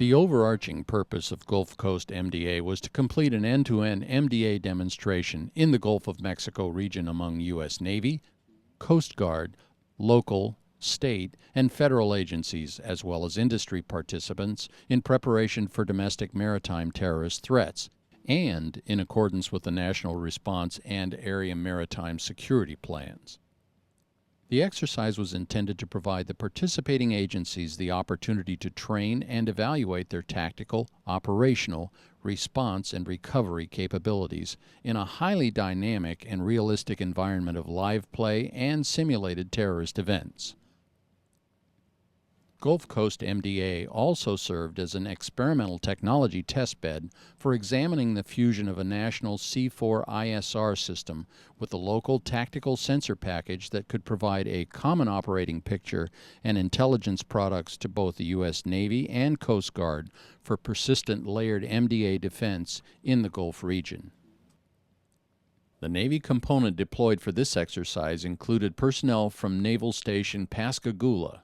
The overarching purpose of Gulf Coast MDA was to complete an end-to-end MDA demonstration in the Gulf of Mexico region among U.S. Navy, Coast Guard, local, state, and federal agencies, as well as industry participants, in preparation for domestic maritime terrorist threats, and in accordance with the National Response and Area Maritime Security Plans. The exercise was intended to provide the participating agencies the opportunity to train and evaluate their tactical, operational, response, and recovery capabilities in a highly dynamic and realistic environment of live play and simulated terrorist events. Gulf Coast MDA also served as an experimental technology testbed for examining the fusion of a national C4ISR system with a local tactical sensor package that could provide a common operating picture and intelligence products to both the U.S. Navy and Coast Guard for persistent layered MDA defense in the Gulf region. The Navy component deployed for this exercise included personnel from Naval Station Pascagoula,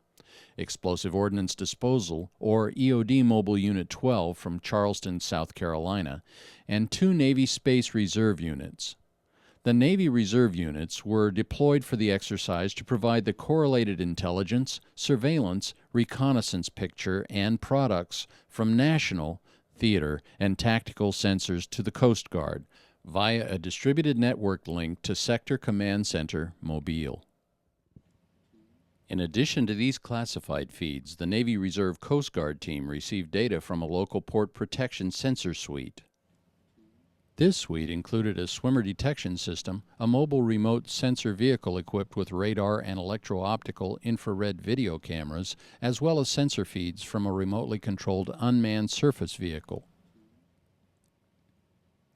Explosive Ordnance Disposal, or EOD Mobile Unit 12 from Charleston, South Carolina, and 2 Navy Space Reserve units. The Navy Reserve units were deployed for the exercise to provide the correlated intelligence, surveillance, reconnaissance picture, and products from national, theater, and tactical sensors to the Coast Guard via a distributed network link to Sector Command Center, Mobile. In addition to these classified feeds, the Navy Reserve Coast Guard team received data from a local port protection sensor suite. This suite included a swimmer detection system, a mobile remote sensor vehicle equipped with radar and electro-optical infrared video cameras, as well as sensor feeds from a remotely controlled unmanned surface vehicle.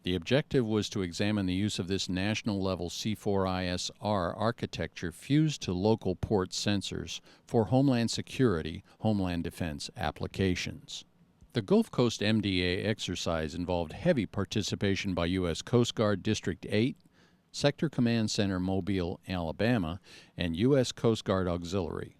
The objective was to examine the use of this national-level C4ISR architecture fused to local port sensors for Homeland Security, Homeland Defense applications. The Gulf Coast MDA exercise involved heavy participation by U.S. Coast Guard District 8, Sector Command Center Mobile, Alabama, and U.S. Coast Guard Auxiliary.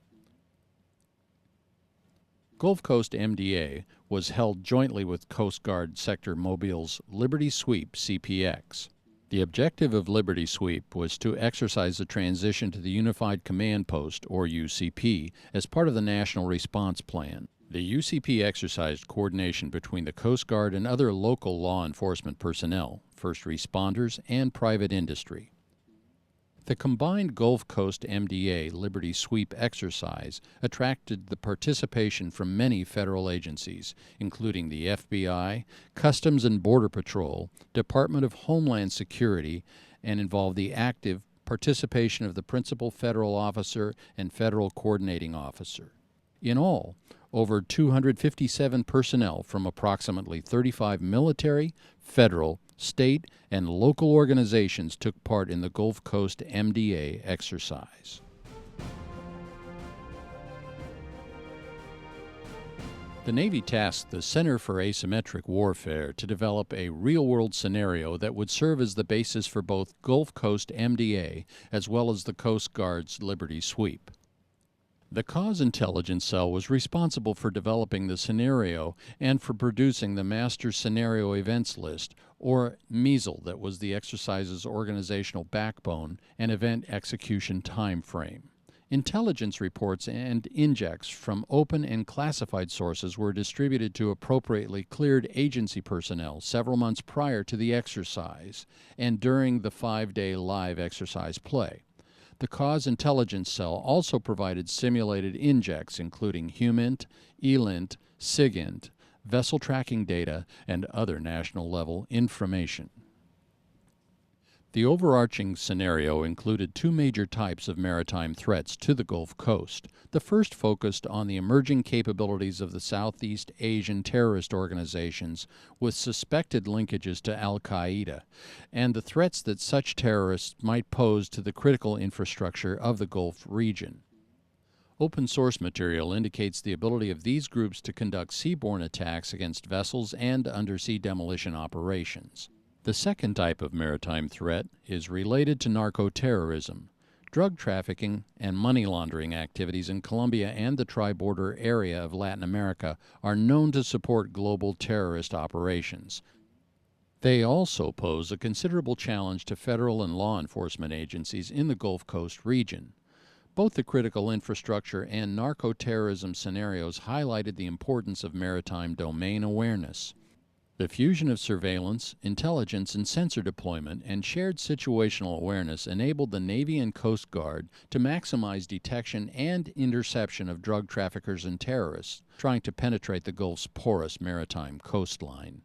Gulf Coast MDA was held jointly with Coast Guard Sector Mobile's Liberty Sweep CPX. The objective of Liberty Sweep was to exercise the transition to the Unified Command Post, or UCP, as part of the National Response Plan. The UCP exercised coordination between the Coast Guard and other local law enforcement personnel, first responders, and private industry. The combined Gulf Coast MDA Liberty Sweep exercise attracted the participation from many federal agencies, including the FBI, Customs and Border Patrol, Department of Homeland Security, and involved the active participation of the Principal Federal Officer and Federal Coordinating Officer. In all, over 257 personnel from approximately 35 military, federal, state, and local organizations took part in the Gulf Coast MDA exercise. The Navy tasked the Center for Asymmetric Warfare to develop a real-world scenario that would serve as the basis for both Gulf Coast MDA as well as the Coast Guard's Liberty Sweep. The Cause Intelligence Cell was responsible for developing the scenario and for producing the Master Scenario Events List, or MESL, that was the exercise's organizational backbone and event execution time frame. Intelligence reports and injects from open and classified sources were distributed to appropriately cleared agency personnel several months prior to the exercise and during the 5-day live exercise play. The Cause Intelligence Cell also provided simulated injects including HUMINT, ELINT, SIGINT, vessel tracking data, and other national-level information. The overarching scenario included 2 major types of maritime threats to the Gulf Coast. The first focused on the emerging capabilities of the Southeast Asian terrorist organizations with suspected linkages to al-Qaeda, and the threats that such terrorists might pose to the critical infrastructure of the Gulf region. Open source material indicates the ability of these groups to conduct seaborne attacks against vessels and undersea demolition operations. The second type of maritime threat is related to narco-terrorism. Drug trafficking and money laundering activities in Colombia and the tri-border area of Latin America are known to support global terrorist operations. They also pose a considerable challenge to federal and law enforcement agencies in the Gulf Coast region. Both the critical infrastructure and narco-terrorism scenarios highlighted the importance of maritime domain awareness. The fusion of surveillance, intelligence, and sensor deployment and shared situational awareness enabled the Navy and Coast Guard to maximize detection and interception of drug traffickers and terrorists trying to penetrate the Gulf's porous maritime coastline.